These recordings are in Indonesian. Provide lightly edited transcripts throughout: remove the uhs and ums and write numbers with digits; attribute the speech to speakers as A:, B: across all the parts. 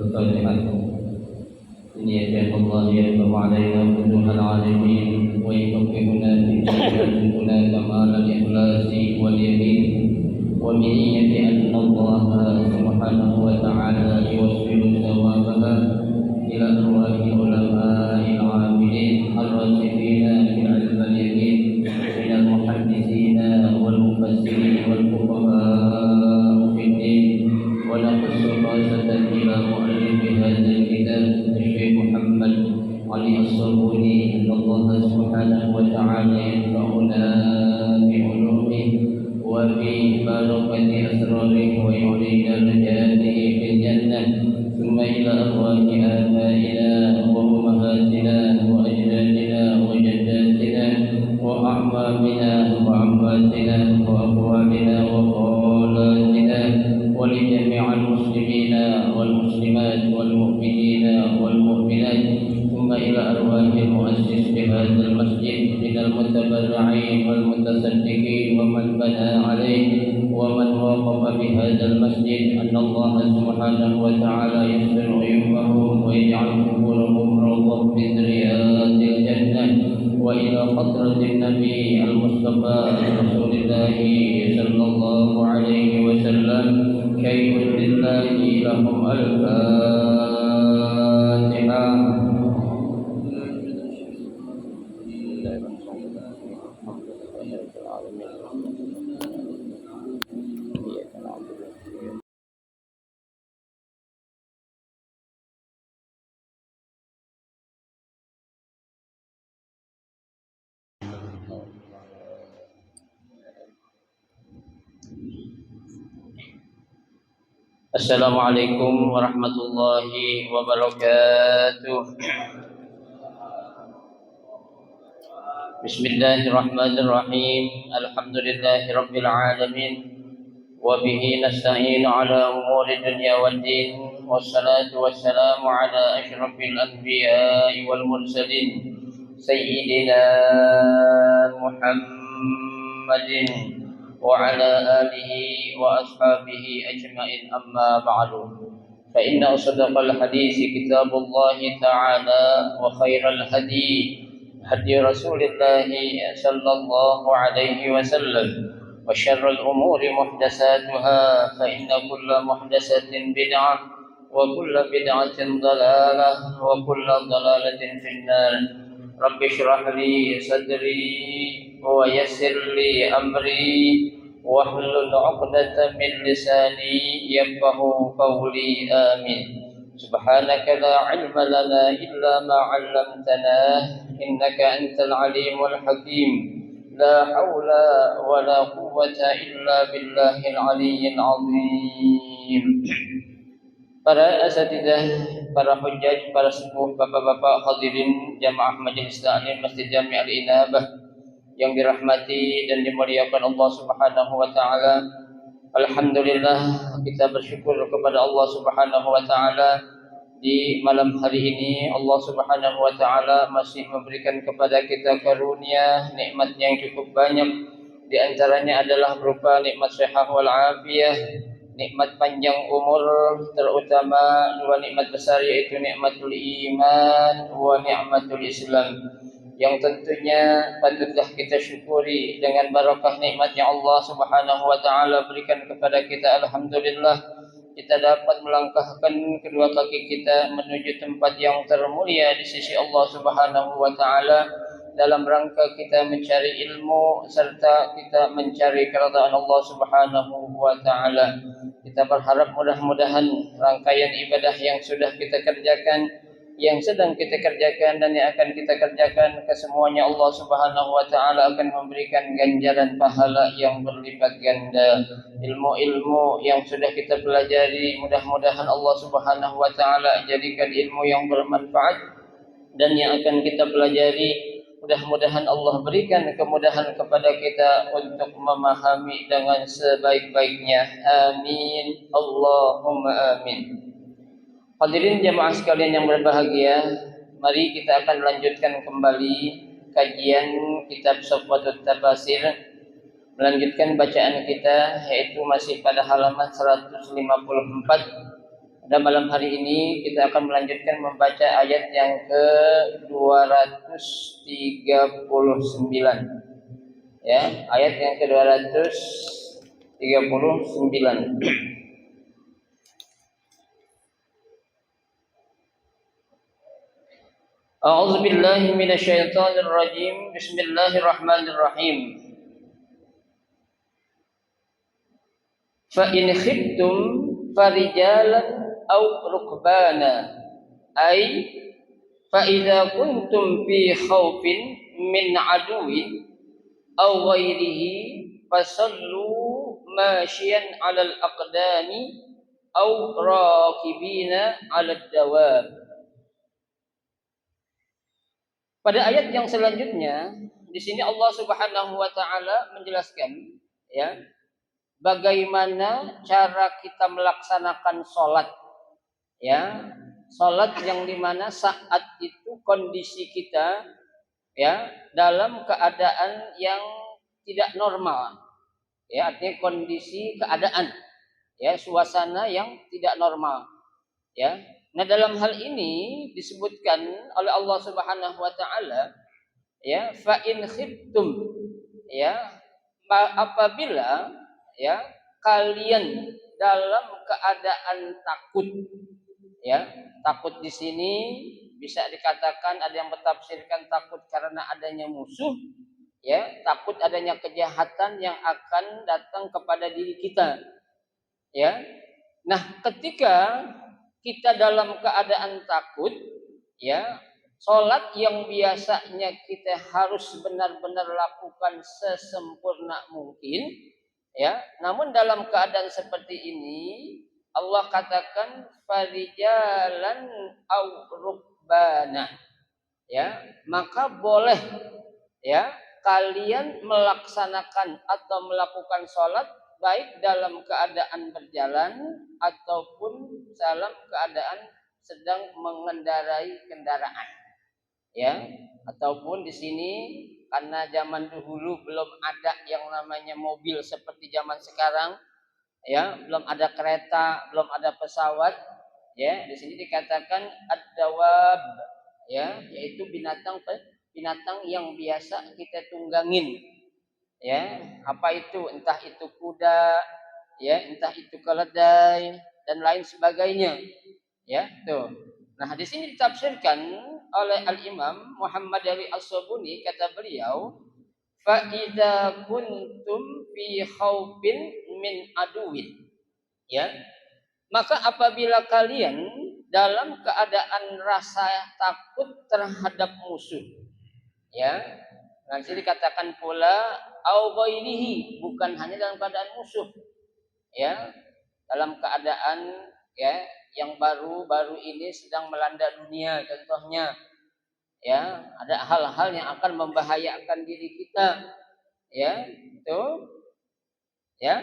A: الفاتحة. إن الله يتوب علينا فتوح العالمين ويفقهنا في ديننا كمال الإخلاص واليقين وبنية أن الله سبحانه وتعالى يوصل ثوابها إلى أرواح علماء العاملين الراسخين في العلم اليقين من المحدثين والمفسرين والفقهاء في الدين. ونقص خاصة إلى مؤلف هذا الكتاب الشيخ محمد علي الصابوني أن الله سبحانه وتعالى ينفعنا بعلومه وفي بركة أسراره ويعلينا درجاته في الجنة. ثم إلى أرواح آبائنا وأمهاتنا وأجدادنا وجداتنا وأعمامنا وعماتنا وأخواننا وخالاتنا ولجميع المسلمين والمسلمات والمؤمنين والمؤمنات. ثم إلى أرواح المؤسس لهذا المسجد من المتبرعين والمتصدقين ومن بنى عليه ومن وقف بهذا المسجد أن الله سبحانه وتعالى يستر عيوبهم ويجعل قبورهم روضة من رياض الجنة. وإلى حضرة النبي المصطفى رسول الله صلى الله عليه وسلم شيء لله لهم الفاتحة. Assalamualaikum warahmatullahi wabarakatuh. Bismillahirrahmanirrahim. Alhamdulillahi rabbil alamin. Wa bihi nasta'inu ala umuri dunya waddin. Wassalatu wassalamu ala asyrafil anbiya'i wal mursalin Sayyidina Muhammadin وعلى آله وأصحابه أجمعين. أما بعد فإن أصدق الحديث كتاب الله تعالى وخير الهدي هدي رسول الله صلى الله عليه وسلم وشر الأمور محدثاتها فإن كل محدثة بدعة وكل بدعة ضلالة وكل ضلالة في النار. رب اشرح لي صدري ويسر لي أمري واحلل عقدة من لساني يفقه قولي. آمين. سبحانك لا علم لنا إلا ما علمتنا إنك أنت العليم الحكيم. لا حول ولا قوة إلا بالله العلي العظيم. Para asatidzah, para hujjaj, para sepuh, bapak-bapak hadirin jamaah majelis taklim Masjid Jami' Al-Inabah yang dirahmati dan dimuliakan Allah Subhanahu wa taala. Alhamdulillah, kita bersyukur kepada Allah Subhanahu wa taala di malam hari ini Allah Subhanahu wa taala masih memberikan kepada kita karunia nikmat yang cukup banyak. Di antaranya adalah berupa nikmat sehat wal afiyah, nikmat panjang umur, terutama dua nikmat besar yaitu nikmatul iman wa nikmatul Islam, yang tentunya patutlah kita syukuri dengan barakah nikmat yang Allah Subhanahu wa taala berikan kepada kita. Alhamdulillah, kita dapat melangkahkan kedua kaki kita menuju tempat yang termulia di sisi Allah Subhanahu wa taala dalam rangka kita mencari ilmu serta kita mencari keridhaan Allah Subhanahu wa taala. Kita berharap mudah-mudahan rangkaian ibadah yang sudah kita kerjakan, yang sedang kita kerjakan dan yang akan kita kerjakan, kesemuanya Allah Subhanahu wa taala akan memberikan ganjaran pahala yang berlipat ganda. Ilmu-ilmu yang sudah kita pelajari mudah-mudahan Allah Subhanahu wa taala jadikan ilmu yang bermanfaat, dan yang akan kita pelajari mudah-mudahan Allah berikan kemudahan kepada kita untuk memahami dengan sebaik-baiknya. Amin. Allahumma amin. Hadirin jamaah sekalian yang berbahagia, mari kita akan lanjutkan kembali kajian kitab Safwatut Tafasir. Melanjutkan bacaan kita yaitu masih pada halaman 154 Dan malam hari ini kita akan melanjutkan membaca ayat yang ke-239. Ya, ayat yang ke-239. A'udzu billahi minasyaitonir rajim. Bismillahirrahmanirrahim. Fa in khiftum farijalan aw rukbana ay fa idza kuntum fi khaufin min aduwwin aw ghairihi fasallu masyian 'alal aqdami aw rakibina 'alad dawab. Pada ayat yang selanjutnya di sini Allah Subhanahu wa taala menjelaskan ya bagaimana cara kita melaksanakan sholat, ya, sholat yang dimana saat itu kondisi kita, ya, dalam keadaan yang tidak normal, ya, artinya kondisi keadaan, ya, suasana yang tidak normal, ya. Nah dalam hal ini disebutkan oleh Allah Subhanahu Wa Taala, ya, fa in khiftum, ya, apabila ya kalian dalam keadaan takut, ya, takut di sini bisa dikatakan ada yang bertafsirkan takut karena adanya musuh, ya, takut adanya kejahatan yang akan datang kepada diri kita, ya. Nah ketika kita dalam keadaan takut, ya, sholat yang biasanya kita harus benar-benar lakukan sesempurna mungkin, ya, namun dalam keadaan seperti ini Allah katakan farijalan aw rukbana, ya, maka boleh, ya, kalian melaksanakan atau melakukan sholat baik dalam keadaan berjalan ataupun dalam keadaan sedang mengendarai kendaraan, ya, ataupun di sini karena zaman dahulu belum ada yang namanya mobil seperti zaman sekarang, ya, belum ada kereta, belum ada pesawat, ya, di sini dikatakan ad-dawab, ya, yaitu binatang yang biasa kita tunggangin, ya, apa itu, entah itu kuda, ya, entah itu keledai dan lain sebagainya, ya, tuh. Nah di sini ditafsirkan oleh Al-Imam Muhammad Ali As-Sabuni, kata beliau, fa idza kuntum fi khaufin min aduwin, ya, maka apabila kalian dalam keadaan rasa takut terhadap musuh, ya, nanti dikatakan pula au ghairihi, bukan hanya dalam keadaan musuh, ya, dalam keadaan, ya, yang baru-baru ini sedang melanda dunia contohnya, ya, ada hal-hal yang akan membahayakan diri kita, ya, itu, ya,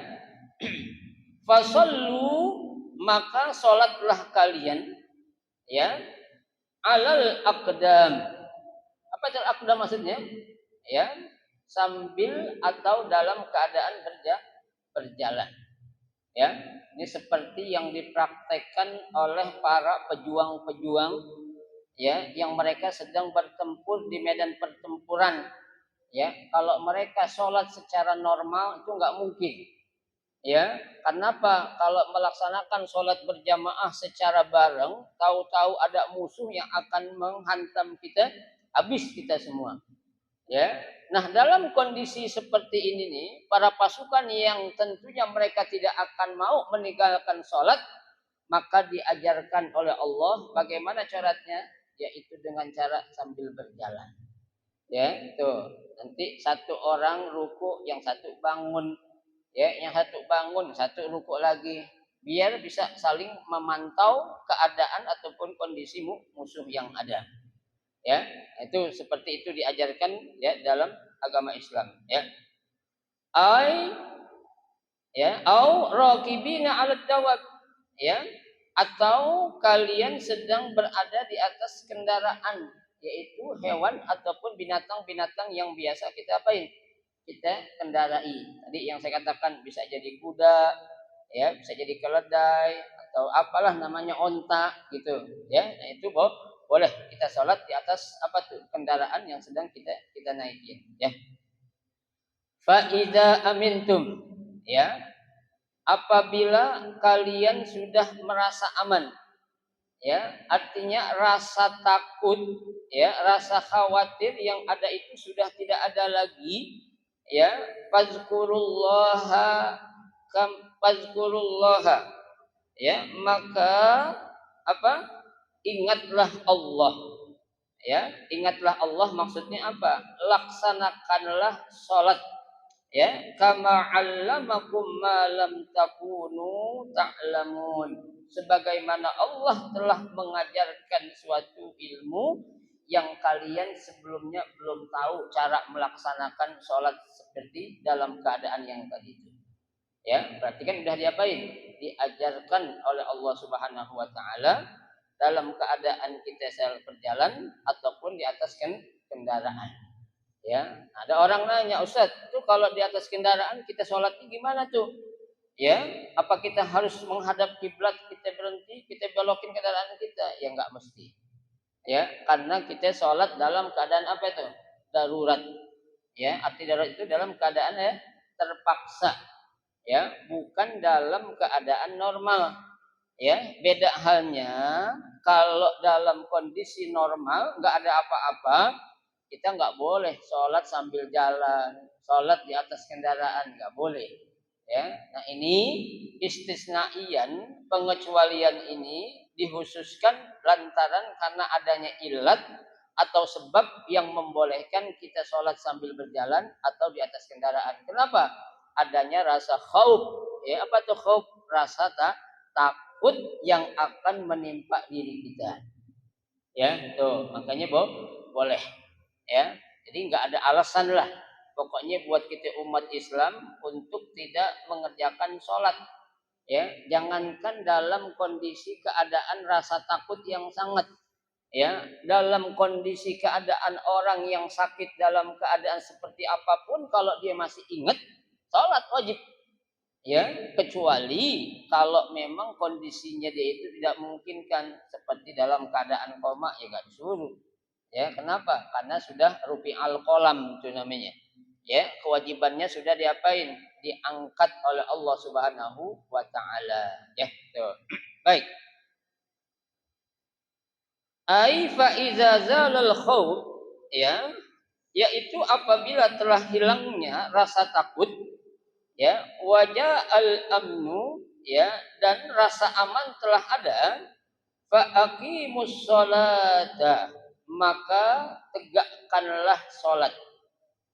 A: fasallu, maka sholatlah kalian, ya, alal aqdam. Apa itu aqdam maksudnya? Ya, sambil atau dalam keadaan berjalan. Ya, ini seperti yang dipraktekkan oleh para pejuang-pejuang, ya, yang mereka sedang bertempur di medan pertempuran, ya. Kalau mereka sholat secara normal itu nggak mungkin, ya. Kenapa? Kalau melaksanakan sholat berjamaah secara bareng, tahu-tahu ada musuh yang akan menghantam kita, habis kita semua, ya. Nah dalam kondisi seperti ini nih, para pasukan yang tentunya mereka tidak akan mau meninggalkan sholat, maka diajarkan oleh Allah bagaimana caranya, yaitu dengan cara sambil berjalan, ya, itu nanti satu orang ruku, yang satu bangun, ya, yang satu bangun, satu ruku lagi, biar bisa saling memantau keadaan ataupun kondisi musuh yang ada. Ya, itu seperti itu diajarkan, ya, dalam agama Islam, ya. Ya, au rakibina 'alad dawab, ya, atau kalian sedang berada di atas kendaraan, yaitu hewan ataupun binatang-binatang yang biasa kita apain? Kita kendarai. Tadi yang saya katakan bisa jadi kuda, ya, bisa jadi keledai atau apalah namanya onta gitu ya. Nah itu boleh kita sholat di atas apa tuh kendaraan yang sedang kita naikin ya. Fa idza amintum ya, apabila kalian sudah merasa aman ya, artinya rasa takut ya, rasa khawatir yang ada itu sudah tidak ada lagi ya. Fazkurullaha kam fazkurullaha ya, maka apa, ingatlah Allah ya. Ingatlah Allah maksudnya apa, laksanakanlah sholat ya, kama 'allamakum ma lam takunu ta'lamun, sebagaimana Allah telah mengajarkan suatu ilmu yang kalian sebelumnya belum tahu cara melaksanakan sholat seperti dalam keadaan yang tadi itu ya. Berarti kan udah diapain, diajarkan oleh Allah Subhanahu wa taala dalam keadaan kita berjalan ataupun di atas kendaraan ya. Ada orang nanya, Ustaz, tuh kalau di atas kendaraan kita sholatnya gimana tuh? Ya, apa kita harus menghadap kiblat, kita berhenti, kita belokin kendaraan kita? Ya enggak mesti. Ya, karena kita sholat dalam keadaan apa itu? Darurat. Ya, arti darurat itu dalam keadaan ya terpaksa. Ya, bukan dalam keadaan normal. Ya, beda halnya kalau dalam kondisi normal enggak ada apa-apa, kita nggak boleh sholat sambil jalan, sholat di atas kendaraan nggak boleh ya. Nah ini istisnaian, pengecualian ini dikhususkan lantaran karena adanya ilat atau sebab yang membolehkan kita sholat sambil berjalan atau di atas kendaraan. Kenapa? Adanya rasa khauf ya. Apa tuh khauf? Rasa takut yang akan menimpa diri kita ya. Tuh makanya boleh ya. Jadi nggak ada alasan lah pokoknya buat kita umat Islam untuk tidak mengerjakan sholat ya. Jangankan dalam kondisi keadaan rasa takut yang sangat ya, dalam kondisi keadaan orang yang sakit dalam keadaan seperti apapun, kalau dia masih ingat sholat wajib ya, kecuali kalau memang kondisinya dia itu tidak memungkinkan seperti dalam keadaan koma ya nggak disuruh. Ya, kenapa? Karena sudah rufi al-qalam itu namanya. Ya, kewajibannya sudah diapain? Diangkat oleh Allah Subhanahu wa taala. Ya, tuh. Baik. Ai fa iza zalal khauf ya, yaitu apabila telah hilangnya rasa takut ya, wajah al-amnu ya, dan rasa aman telah ada, fa aqimus sholata, maka tegakkanlah sholat,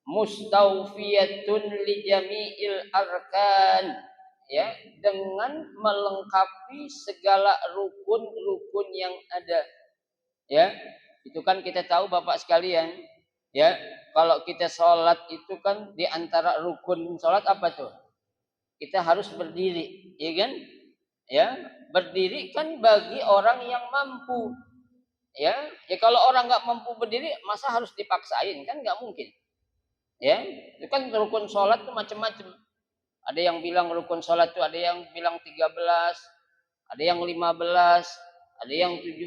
A: mustawfiyatun li jami'il arkan ya, dengan melengkapi segala rukun-rukun yang ada ya. Itu kan kita tahu Bapak sekalian ya, kalau kita sholat itu kan di antara rukun sholat apa tuh? Kita harus berdiri, ya kan? Ya, berdiri kan bagi orang yang mampu. Ya, ya kalau orang nggak mampu berdiri, masa harus dipaksain? Kan nggak mungkin. Ya, itu kan rukun sholat tuh macam-macam. Ada yang bilang rukun sholat tuh ada yang bilang 13, ada yang 15, ada yang 17,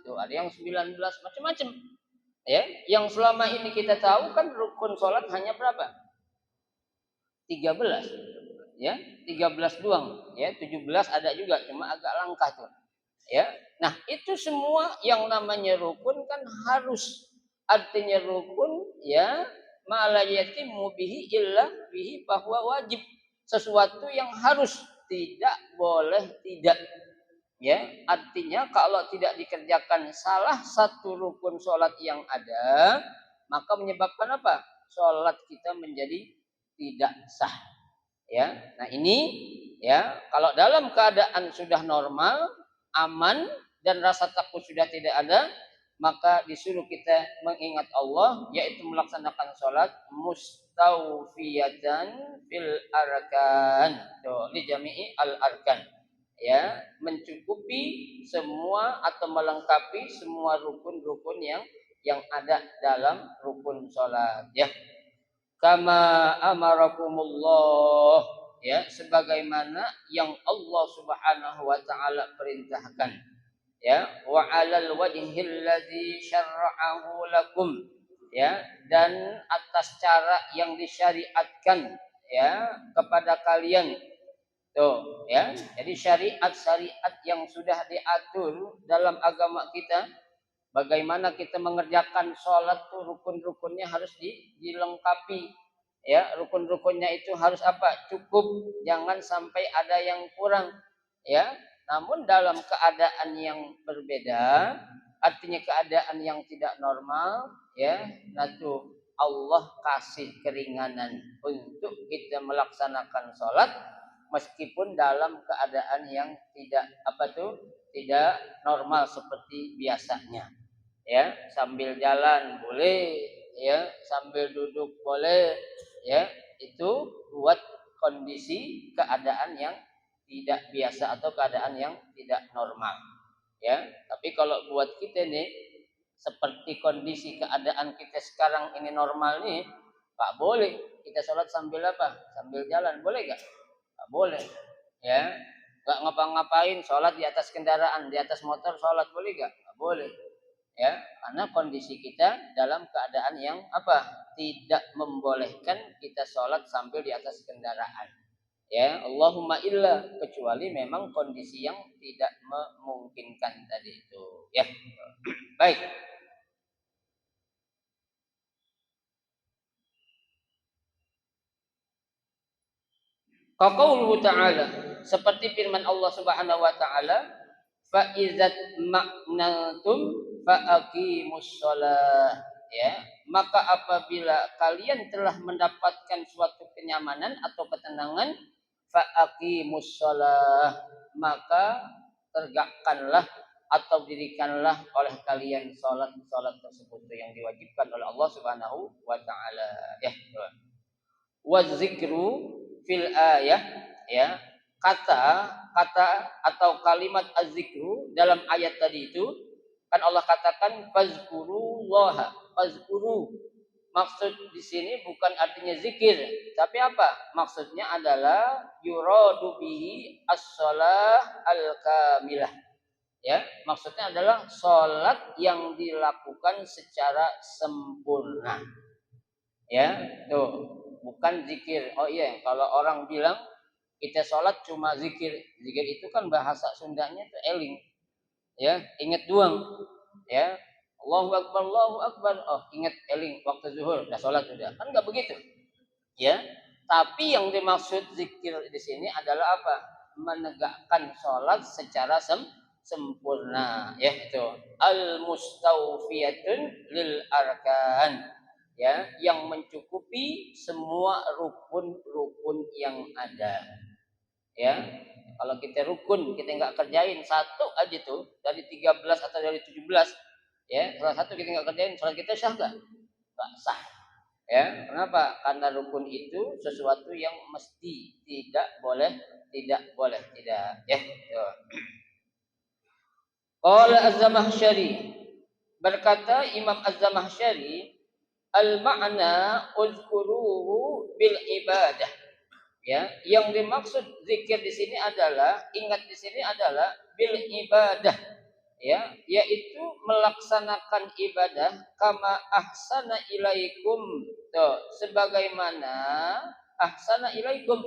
A: tuh ada yang 19, macam-macam. Ya, yang selama ini kita tahu kan rukun sholat hanya berapa? 13. Ya, 13 doang. Ya, 17 ada juga, cuma agak langka tuh. Ya. Nah, itu semua yang namanya rukun kan harus, artinya rukun ya, ma la yatimmu bihi illa bihi, bahwa wajib, sesuatu yang harus, tidak boleh tidak. Ya, artinya kalau tidak dikerjakan salah satu rukun sholat yang ada, maka menyebabkan apa? Sholat kita menjadi tidak sah. Ya, nah ini ya, kalau dalam keadaan sudah normal, aman, dan rasa takut sudah tidak ada, maka disuruh kita mengingat Allah, yaitu melaksanakan sholat mustawfiyatan fil arkan, li jami'i al arkan ya, mencukupi semua atau melengkapi semua rukun-rukun yang ada dalam rukun sholat ya. Kama amarakumullah, ya sebagaimana yang Allah Subhanahu wa taala perintahkan, ya wa 'alal wajhil ladzi syara'ahu lakum, ya dan atas cara yang disyariatkan ya kepada kalian. Tuh, ya. Jadi syariat-syariat yang sudah diatur dalam agama kita, bagaimana kita mengerjakan sholat tuh rukun-rukunnya harus dilengkapi. Ya, rukun-rukunnya itu harus apa? Cukup, jangan sampai ada yang kurang. Ya, namun dalam keadaan yang berbeda, artinya keadaan yang tidak normal, ya, nah tuh Allah kasih keringanan untuk kita melaksanakan sholat meskipun dalam keadaan yang tidak tidak normal seperti biasanya. Ya, sambil jalan boleh, ya, sambil duduk boleh, ya, itu buat kondisi keadaan yang tidak biasa atau keadaan yang tidak normal. Ya, tapi kalau buat kita nih seperti kondisi keadaan kita sekarang ini normal nih, Pak boleh kita sholat sambil apa? Sambil jalan, boleh gak? Gak boleh, ya. Gak ngapa-ngapain, sholat di atas kendaraan, di atas motor sholat boleh gak? Gak boleh, ya. Karena kondisi kita dalam keadaan yang apa? Tidak membolehkan kita sholat sambil di atas kendaraan. Ya, Allahumma illa kecuali memang kondisi yang tidak memungkinkan tadi itu. Ya, baik. Qaulullah ta'ala, seperti firman Allah Subhanahu wa taala, fa idzat ma'natum fa aqimus shalah, ya, maka apabila kalian telah mendapatkan suatu kenyamanan atau ketenangan, fa aqimus shalah, maka tegakkanlah atau dirikanlah oleh kalian salat tersebut yang diwajibkan oleh Allah Subhanahu wa taala, ya. Wa zikru fil ayah, ya, kata atau kalimat az-zikru dalam ayat tadi itu kan Allah katakan fazkurullaha, fazkuru. Maksud di sini bukan artinya zikir, tapi apa? Maksudnya adalah yuradu bihi as-shalah al-kamilah. Ya, maksudnya adalah salat yang dilakukan secara sempurna. Ya, tuh. Bukan zikir. Oh iya, kalau orang bilang kita sholat cuma zikir, zikir itu kan bahasa Sundanya itu eling, ya, ingat doang, ya, Allahu Akbar, Allahu Akbar, oh ingat eling waktu zuhur, udah sholat udah, kan nggak begitu, ya. Tapi yang dimaksud zikir di sini adalah apa? Menegakkan sholat secara sempurna, ya itu al mustawfiyatun lil arkan, ya, yang mencukupi semua rukun-rukun yang ada. Ya, kalau kita rukun kita nggak kerjain satu aja tuh dari 13 atau dari 17, ya, salah satu kita nggak kerjain, sholat kita sah nggak? Nggak sah. Ya, kenapa? Karena rukun itu sesuatu yang mesti, tidak boleh tidak, ya. Qala Az-Zamakhsyari, berkata Imam Az-Zamakhsyari, al-ma'na uzkuruhu bil ibadah. Ya, yang dimaksud zikir di sini adalah, ingat di sini adalah bil ibadah. Ya, yaitu melaksanakan ibadah kama ahsana ilaikum. Tuh, sebagaimana ahsana ilaikum.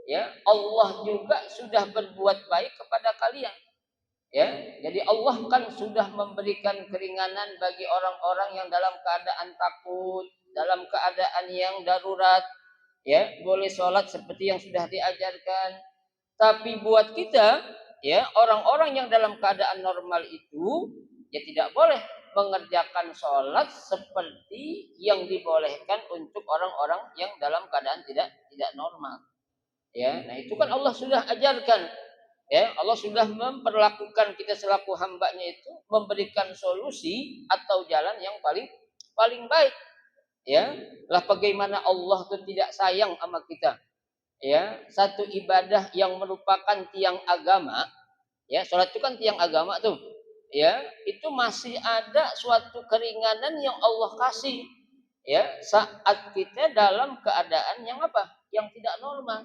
A: Ya, Allah juga sudah berbuat baik kepada kalian. Ya, jadi Allah kan sudah memberikan keringanan bagi orang-orang yang dalam keadaan takut, dalam keadaan yang darurat, ya, boleh sholat seperti yang sudah diajarkan. Tapi buat kita, ya, orang-orang yang dalam keadaan normal itu, ya tidak boleh mengerjakan sholat seperti yang dibolehkan untuk orang-orang yang dalam keadaan tidak normal. Ya, nah itu kan Allah sudah ajarkan. Ya, Allah sudah memperlakukan kita selaku hambanya itu, memberikan solusi atau jalan yang paling baik. Ya, lah bagaimana Allah itu tidak sayang sama kita. Ya, satu ibadah yang merupakan tiang agama, ya, sholat itu kan tiang agama tuh. Ya, itu masih ada suatu keringanan yang Allah kasih. Ya, saat kita dalam keadaan yang apa? Yang tidak normal.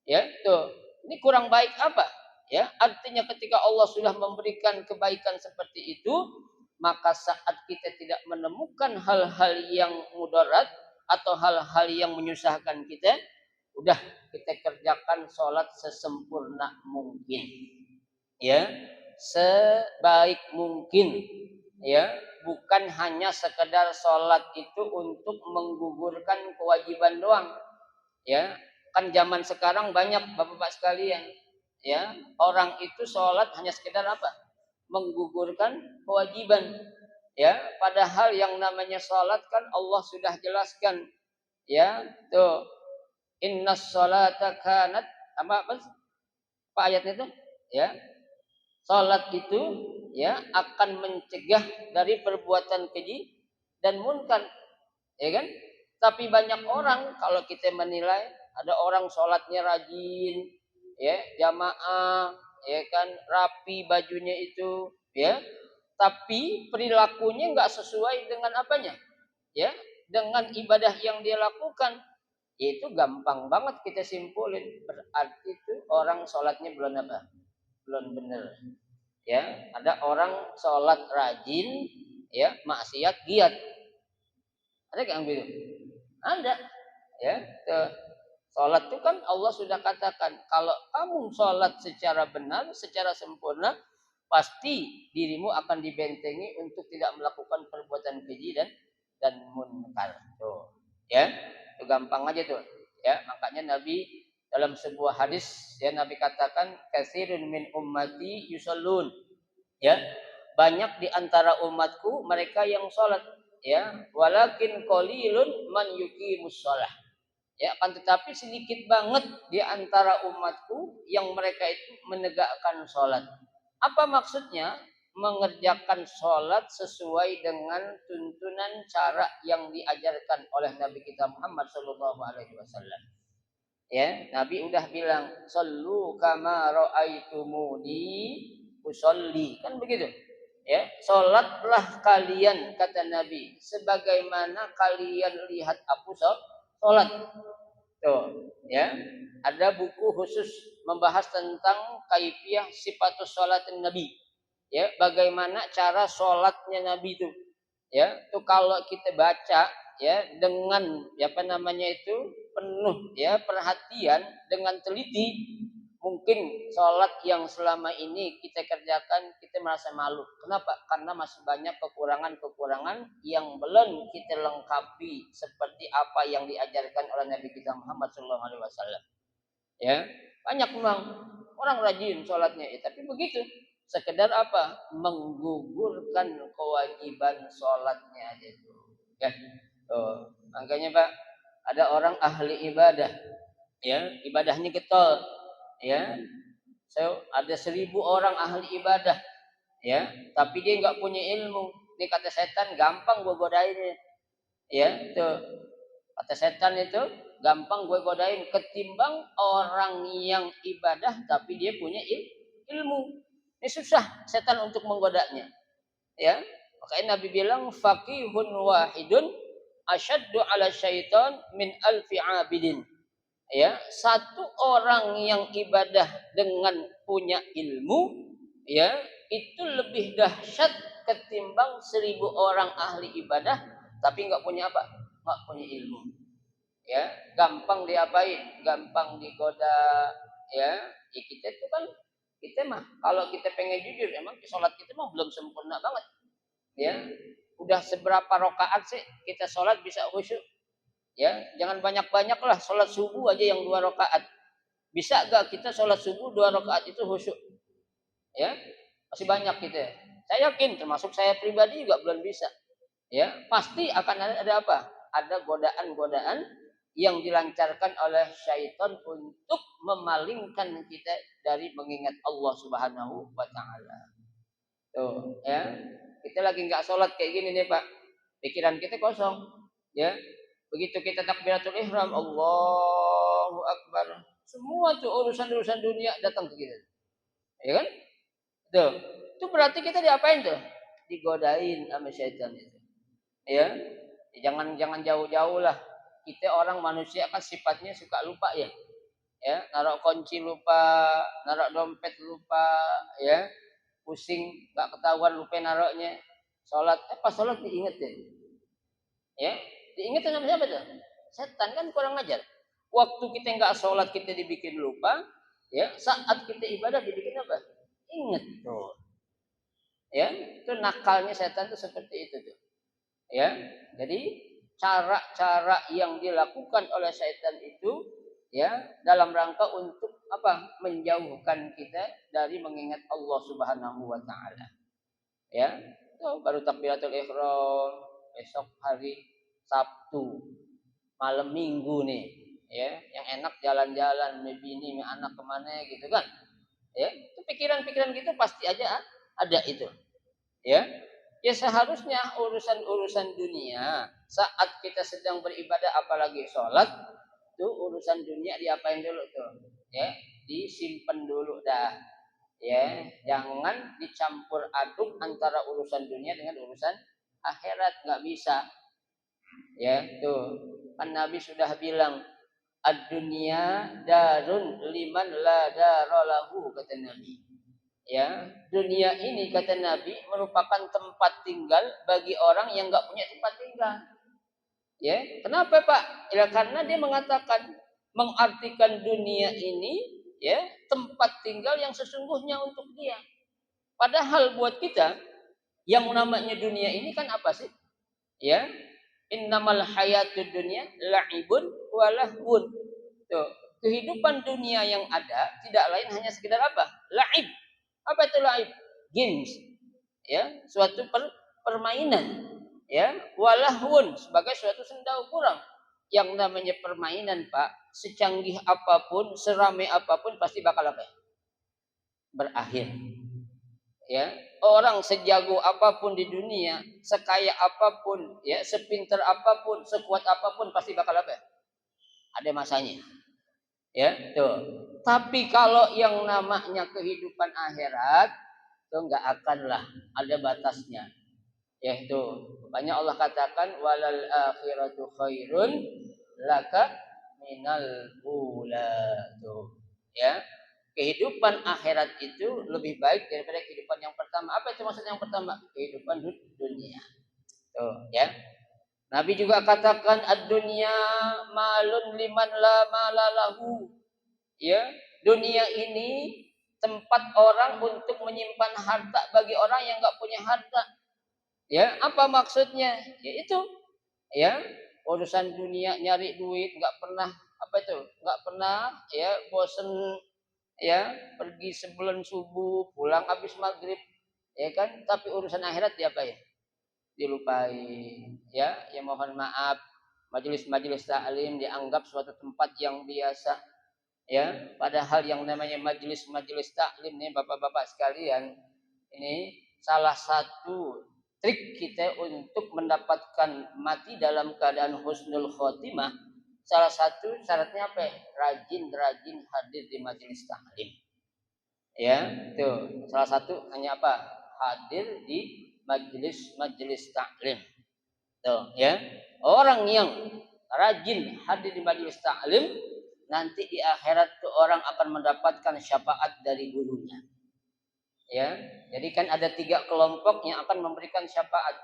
A: Ya, tuh. Ini kurang baik apa? Ya, artinya ketika Allah sudah memberikan kebaikan seperti itu, maka saat kita tidak menemukan hal-hal yang mudarat atau hal-hal yang menyusahkan kita, udah kita kerjakan sholat sesempurna mungkin. Ya, sebaik mungkin. Ya, bukan hanya sekedar sholat itu untuk menggugurkan kewajiban doang. Ya, kan zaman sekarang banyak bapak-bapak sekalian, ya, orang itu sholat hanya sekedar apa? Menggugurkan kewajiban. Ya, padahal yang namanya sholat kan Allah sudah jelaskan. Ya, tuh, innas sholata kanat apa ayatnya itu? Ya, sholat itu ya akan mencegah dari perbuatan keji dan munkar, ya kan? Tapi banyak orang kalau kita menilai ada orang sholatnya rajin, ya jamaah, ya kan rapi bajunya itu, ya. Tapi perilakunya nggak sesuai dengan apanya, ya, dengan ibadah yang dia lakukan. Itu gampang banget kita simpulin. Berarti itu orang sholatnya belum apa? Belum benar. Ya, ada orang sholat rajin, ya maksiat giat. Ada nggak yang begitu? Ada. Ya, sholat itu kan Allah sudah katakan, kalau kamu sholat secara benar, secara sempurna, pasti dirimu akan dibentengi untuk tidak melakukan perbuatan keji dan munkar. Tuh, ya, itu gampang aja tuh. Ya, makanya Nabi dalam sebuah hadis, ya Nabi katakan, katsirun min ummati yusallun. Ya, banyak di antara umatku mereka yang sholat. Ya, walakin qalilun man yuqimus shalah. Ya, akan tetapi sedikit banget di antara umatku yang mereka itu menegakkan sholat. Apa maksudnya? Mengerjakan sholat sesuai dengan tuntunan cara yang diajarkan oleh Nabi kita Muhammad Shallallahu Alaihi Wasallam. Ya, Nabi udah bilang, "Sallu kama ra'aitumuni usolli." Kan begitu. Ya, sholatlah kalian kata Nabi sebagaimana kalian lihat aku sholat. Tuh, ya. Ada buku khusus membahas tentang kaifiyah sifatus sholatin Nabi. Ya, bagaimana cara sholatnya Nabi itu. Ya, itu kalau kita baca ya dengan apa namanya itu penuh ya perhatian dengan teliti, mungkin sholat yang selama ini kita kerjakan kita merasa malu. Kenapa? Karena masih banyak kekurangan-kekurangan yang belum kita lengkapi seperti apa yang diajarkan oleh Nabi kita Muhammad SAW. Ya, banyak memang orang rajin sholatnya, ya, tapi begitu. Sekedar apa? Menggugurkan kewajiban sholatnya aja itu. Ya, tuh. Makanya Pak, ada orang ahli ibadah, ya ibadahnya getol, ya. So, ada 1.000 orang ahli ibadah, ya, tapi dia nggak punya ilmu. Ini kata setan gampang gue godainnya, ya. Tuh, kata setan itu gampang gue godain ketimbang orang yang ibadah tapi dia punya ilmu. Ini susah setan untuk menggodanya, ya. Makanya Nabi bilang faqihun wahidun asyaddu ala syaitan min alfi abidin. Ya, satu orang yang ibadah dengan punya ilmu, ya, itu lebih dahsyat ketimbang 1.000 orang ahli ibadah tapi nggak punya apa? Nggak punya ilmu. Ya, gampang diapain? Gampang digoda. Ya, ya kita itu kan kita mah kalau kita pengen jujur emang sholat kita mah belum sempurna banget. Ya, udah seberapa rakaat sih kita sholat bisa khusyuk? Ya, jangan banyak-banyak lah, sholat subuh aja yang 2 rakaat. Bisa gak kita sholat subuh 2 rakaat itu khusyuk? Ya, masih banyak kita. Saya yakin termasuk saya pribadi juga belum bisa. Ya, pasti akan ada apa? Ada godaan-godaan yang dilancarkan oleh syaitan untuk memalingkan kita dari mengingat Allah Subhanahu wa taala. Tuh, ya. Kita lagi nggak sholat kayak gini nih, Pak. Pikiran kita kosong. Ya, begitu kita takbiratul ihram, Allahu Akbar, semua tuh urusan-urusan dunia datang ke kita. Ya kan? Tuh. Itu berarti kita diapain tuh? Digodain sama syaitan itu. Ya. Jangan jauh-jauh lah. Kita orang manusia kan sifatnya suka lupa ya. ya, naruh kunci lupa, naruh dompet lupa, ya, pusing nggak ketahuan lupa naruhnya. Sholat, pas sholat diinget deh, ya, diinget sama siapa tuh? Setan kan kurang ajar. Waktu kita nggak sholat kita dibikin lupa, ya, saat kita ibadah dibikin apa? Ingat tuh, ya, itu nakalnya setan tuh seperti itu tuh, ya. Jadi cara-cara yang dilakukan oleh setan itu, ya, dalam rangka untuk apa? Menjauhkan kita dari mengingat Allah Subhanahu wa taala. Ya. Oh, baru takbiratul ihram, besok hari Sabtu, malam Minggu nih, ya, yang enak jalan-jalan, bini, anak kemana gitu kan. Ya, itu pikiran-pikiran gitu pasti aja ada itu. Ya. Ya seharusnya urusan-urusan dunia saat kita sedang beribadah apalagi sholat tuh urusan dunia diapain dulu tuh, ya, disimpan dulu dah, ya, jangan dicampur aduk antara urusan dunia dengan urusan akhirat, nggak bisa, ya, tuh kan Nabi sudah bilang ad-dunya darun liman la daralahu, kata Nabi. Ya, dunia ini kata Nabi merupakan tempat tinggal bagi orang yang nggak punya tempat tinggal. Ya, kenapa Pak? Ya karena dia mengatakan mengartikan dunia ini, ya, tempat tinggal yang sesungguhnya untuk dia. Padahal buat kita yang namanya dunia ini kan apa sih? Ya, innamal hayatud dunya la'ibun walahun. Tuh, kehidupan dunia yang ada tidak lain hanya sekedar apa? La'ib. Apa itu laib? Games, ya, suatu permainan, ya, walahun sebagai suatu senda kurang. Yang namanya permainan, Pak, secanggih apapun, seramai apapun pasti bakal apa? Berakhir. Ya, orang sejago apapun di dunia, sekaya apapun, ya, sepinter apapun, sekuat apapun pasti bakal apa? Ada masanya. Ya, tuh. Tapi kalau yang namanya kehidupan akhirat itu nggak akanlah ada batasnya. Yaitu banyak Allah katakan walal akhiratu khairun laka minal ula, tuh. Ya. Kehidupan akhirat itu lebih baik daripada kehidupan yang pertama. Apa itu maksudnya yang pertama? Kehidupan dunia. Tuh, ya. Nabi juga katakan ad-dunya malun liman la malalahu. Ya, dunia ini tempat orang untuk menyimpan harta bagi orang yang enggak punya harta. Ya, apa maksudnya? Ya itu, ya, urusan dunia nyari duit enggak pernah apa itu? Enggak pernah, ya, bosen, ya, pergi sebelum subuh, pulang habis maghrib, ya kan? Tapi urusan akhirat diapain? Dilupai, ya, ya mohon maaf, majelis-majelis taklim dianggap suatu tempat yang biasa, ya, padahal yang namanya majelis-majelis taklim nih bapak-bapak sekalian, ini salah satu trik kita untuk mendapatkan mati dalam keadaan husnul khotimah. Salah satu syaratnya apa? Rajin-rajin hadir di majelis taklim. Ya, tuh salah satu hanya apa? Hadir di majelis taklim. Tuh, ya. Orang yang rajin hadir di majelis taklim nanti di akhirat tuh orang akan mendapatkan syafaat dari gurunya. Ya. Jadi kan ada 3 kelompok yang akan memberikan syafaat.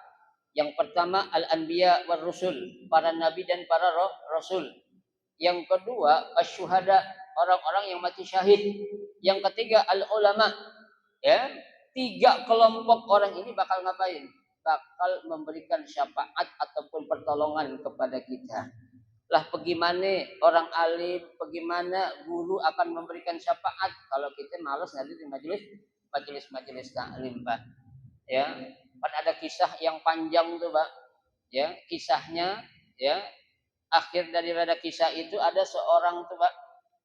A: Yang pertama al-anbiya war rusul, para nabi dan para rasul. Yang kedua asyuhada, orang-orang yang mati syahid. Yang ketiga al-ulama. Ya. 3 kelompok orang ini bakal ngapain? Bakal memberikan syafaat ataupun pertolongan kepada kita. Lah bagaimana orang alim, bagaimana guru akan memberikan syafaat kalau kita malas hadir di majelis taklim, Pak. Ya, kan ada kisah yang panjang tuh, Pak. Ya, kisahnya, ya, akhir daripada kisah itu ada seorang tuh, Pak.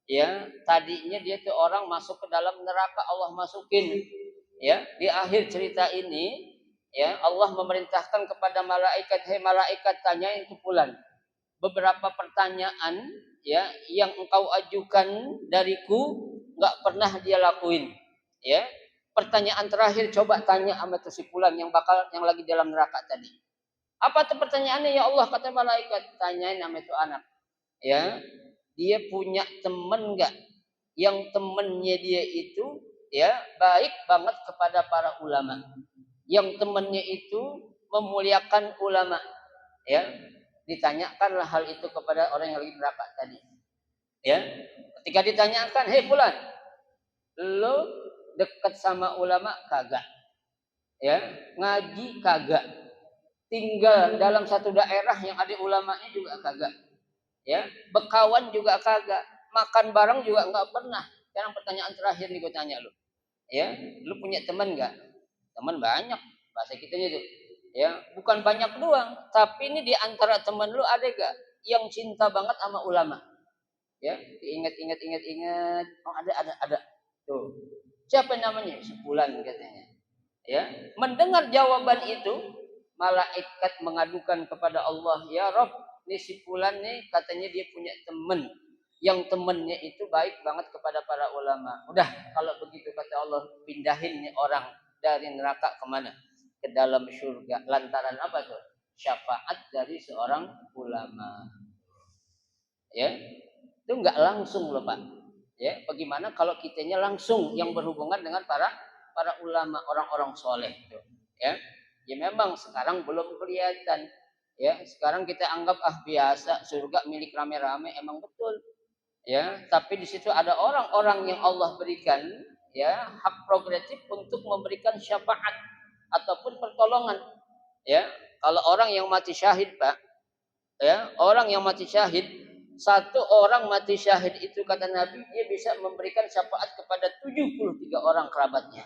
A: Ya, tadinya dia tuh orang masuk ke dalam neraka, Allah masukin. Ya, di akhir cerita ini, ya, Allah memerintahkan kepada malaikat, "Hei malaikat, tanyain ke fulan. Beberapa pertanyaan, ya, yang engkau ajukan dariku nggak pernah dia lakuin. Ya, pertanyaan terakhir coba tanya sama si fulan yang lagi dalam neraka tadi. Apa tuh pertanyaannya ya Allah?" Kata malaikat, "Tanyain sama itu anak. Ya, dia punya teman enggak yang temannya dia itu ya baik banget kepada para ulama, yang temannya itu memuliakan ulama, ya. Ditanyakanlah hal itu kepada orang yang lagi neraka tadi, ya. Ketika ditanyakan, "Hei fulan, lo dekat sama ulama kagak? Ya, ngaji kagak? Tinggal dalam satu daerah yang ada ulamanya juga kagak? Ya, berkawan juga kagak? Makan bareng juga enggak pernah?" Sekarang pertanyaan terakhir nih gue tanya lu. Ya, lu punya teman enggak? Teman banyak, bahasa kitanya tuh. Ya, bukan banyak doang, tapi ini di antara teman lu ada gak yang cinta banget sama ulama? Ya, ingat. Oh, ada. Tuh. Siapa namanya? Sebulan katanya. Ya, mendengar jawaban itu, malaikat mengadukan kepada Allah, "Ya Rob, ini si fulan nih katanya dia punya teman yang temannya itu baik banget kepada para ulama. Udah, kalau begitu kata Allah, pindahin nih orang dari neraka kemana? Ke dalam surga. Lantaran apa tuh? Syafaat dari seorang ulama." Ya, itu nggak langsung loh Pak. Ya, bagaimana kalau kitanya langsung yang berhubungan dengan para ulama, orang-orang soleh itu. Ya, ya memang sekarang belum kelihatan. Ya, sekarang kita anggap biasa, surga milik rame-rame, emang betul. Ya, tapi di situ ada orang-orang yang Allah berikan ya hak progresif untuk memberikan syafaat ataupun pertolongan. Ya, kalau orang yang mati syahid Pak, ya orang yang mati syahid, satu orang mati syahid itu kata Nabi dia bisa memberikan syafaat kepada 73 orang kerabatnya.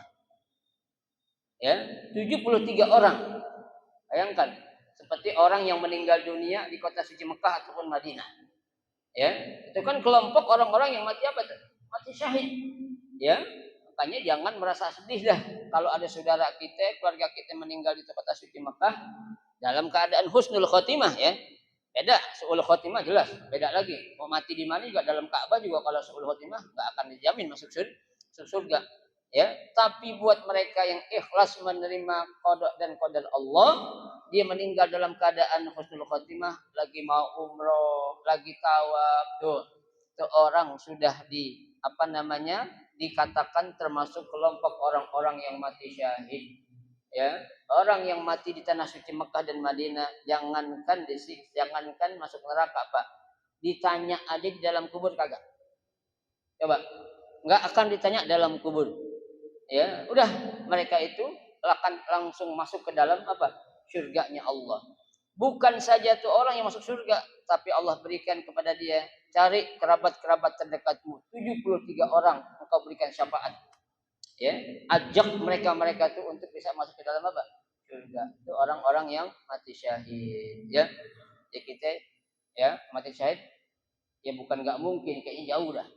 A: Ya, 73 orang. Bayangkan, seperti orang yang meninggal dunia di kota suci Mekah ataupun Madinah. Ya, itu kan kelompok orang-orang yang mati apa tuh? Mati syahid. Ya, makanya jangan merasa sedih dah kalau ada saudara kita, keluarga kita meninggal di kota suci Mekah dalam keadaan husnul khotimah ya. Beda, su'ul khotimah jelas, beda lagi. Mau mati di mana juga dalam Ka'bah juga kalau su'ul khotimah enggak akan dijamin masuk surga. Ya, tapi buat mereka yang ikhlas menerima qada dan qadar Allah, dia meninggal dalam keadaan husnul khotimah, lagi mau umroh, lagi tawaf, tuh orang sudah dikatakan termasuk kelompok orang-orang yang mati syahid. Ya, orang yang mati di tanah suci Mekah dan Madinah, jangankan masuk neraka Pak, ditanya aja di dalam kubur kagak. Coba, nggak akan ditanya dalam kubur. Ya, udah mereka itu akan langsung masuk ke dalam surganya Allah. Bukan saja tuh orang yang masuk surga, tapi Allah berikan kepada dia, cari kerabat-kerabat terdekatmu, 73 orang engkau berikan syafaat. Ya, ajak mereka tuh untuk bisa masuk ke dalam surga. Itu orang-orang yang mati syahid. Ya, kita ya mati syahid ya bukan nggak mungkin, kayaknya jauh dah.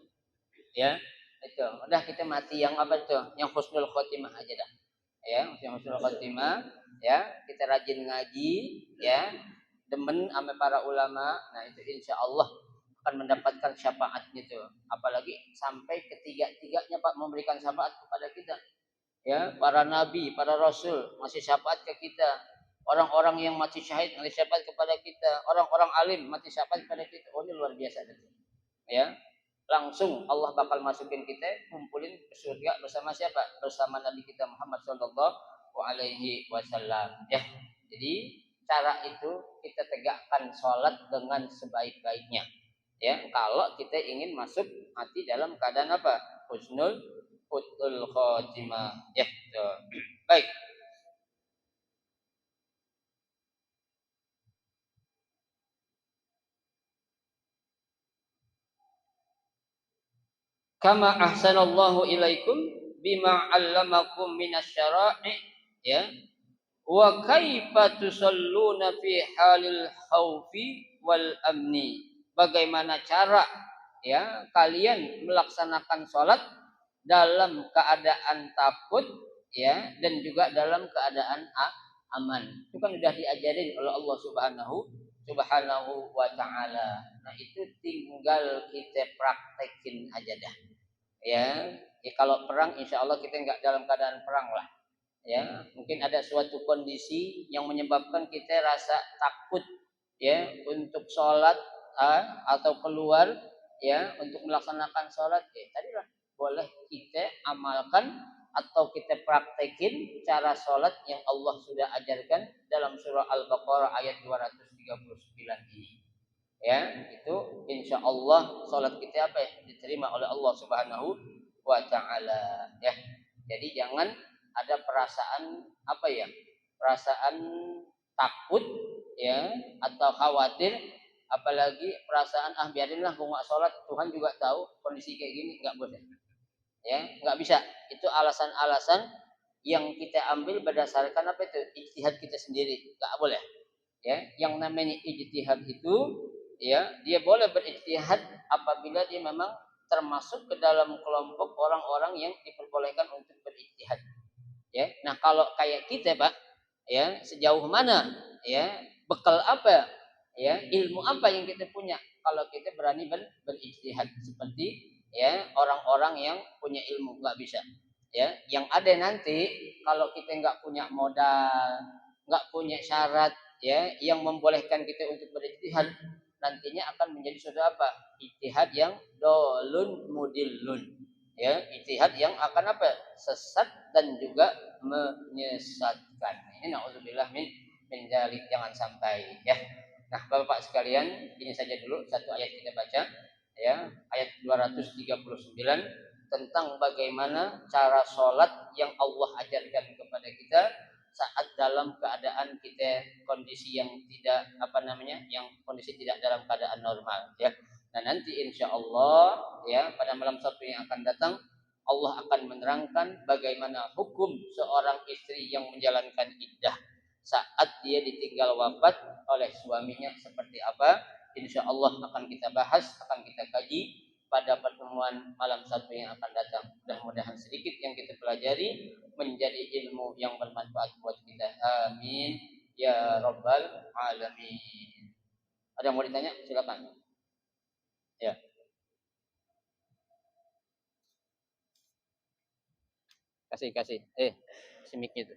A: Ya, itu udah kita mati yang yang husnul khotimah aja dah. Ya, yang husnul khotimah. Ya, kita rajin ngaji. Ya, demen sama para ulama. Nah itu insya Allah akan mendapatkan syafaatnya tuh. Apalagi sampai ketiga-tiganya Pak memberikan syafaat kepada kita. Ya, para nabi, para rasul masih syafaat ke kita. Orang-orang yang mati syahid masih syafaat kepada kita. Orang-orang alim mati syafaat kepada kita. Oh, ini luar biasa betul. Ya, langsung Allah bakal masukin kita, kumpulin ke surga bersama siapa? Bersama Nabi kita Muhammad Shallallahu Alaihi Wasallam. Ya, jadi cara itu kita tegakkan sholat dengan sebaik-baiknya. Ya, kalau kita ingin masuk mati dalam keadaan husnul khotimah. Ya, baik. Kama ahsanallahu ilaikum bima 'allamakum minasyara'i ya. Wa kaifa tusalluna fi halil khaufi wal amni. Bagaimana cara ya kalian melaksanakan sholat dalam keadaan takut ya dan juga dalam keadaan aman. Itu kan sudah diajarin oleh Allah Subhanahu wa taala. Nah, itu tinggal kita praktekin aja dah. Ya, kalau perang insya Allah kita nggak dalam keadaan perang lah. Ya, mungkin ada suatu kondisi yang menyebabkan kita rasa takut ya untuk sholat atau keluar ya untuk melaksanakan sholat, tadilah boleh kita amalkan atau kita praktekin cara sholat yang Allah sudah ajarkan dalam surah Al-Baqarah ayat 239 ini. Ya, itu insya Allah sholat kita apa ya? Diterima oleh Allah Subhanahu wa Ta'ala. Ya, jadi jangan ada perasaan apa ya? Perasaan takut ya atau khawatir, apalagi perasaan biarinlah gua nggak sholat, Tuhan juga tahu kondisi kayak gini, nggak boleh. Ya, nggak bisa. Itu alasan-alasan yang kita ambil berdasarkan apa itu? Ijtihad kita sendiri, nggak boleh. Ya, yang namanya ijtihad itu ya dia boleh berijtihad apabila dia memang termasuk ke dalam kelompok orang-orang yang diperbolehkan untuk berijtihad. Ya, nah kalau kayak kita Pak, ya sejauh mana ya bekal apa ya ilmu apa yang kita punya kalau kita berani berijtihad seperti ya orang-orang yang punya ilmu, nggak bisa. Ya, yang ada nanti kalau kita nggak punya modal, nggak punya syarat ya yang membolehkan kita untuk berijtihad, nantinya akan menjadi suatu apa? Ijtihad yang dolun mudillun. Ya, ijtihad yang akan apa? Sesat dan juga menyesatkan. Ini naudzubillah min dzalik, jangan sampai ya. Nah, Bapak sekalian, ini saja dulu satu ayat kita baca ya, ayat 239 tentang bagaimana cara sholat yang Allah ajarkan kepada kita saat dalam keadaan kita kondisi yang tidak apa namanya, yang kondisi tidak dalam keadaan normal ya. Nah nanti insya Allah ya pada malam Sabtu yang akan datang Allah akan menerangkan bagaimana hukum seorang istri yang menjalankan iddah saat dia ditinggal wafat oleh suaminya seperti apa. Insya Allah akan kita bahas, akan kita kaji pada pertemuan malam Sabtu yang akan datang. Mudah-mudahan sedikit yang kita pelajari menjadi ilmu yang bermanfaat buat kita. Amin ya rabbal alamin. Ada yang mau ditanya? Silakan. Ya. Kasih. Simiknya itu.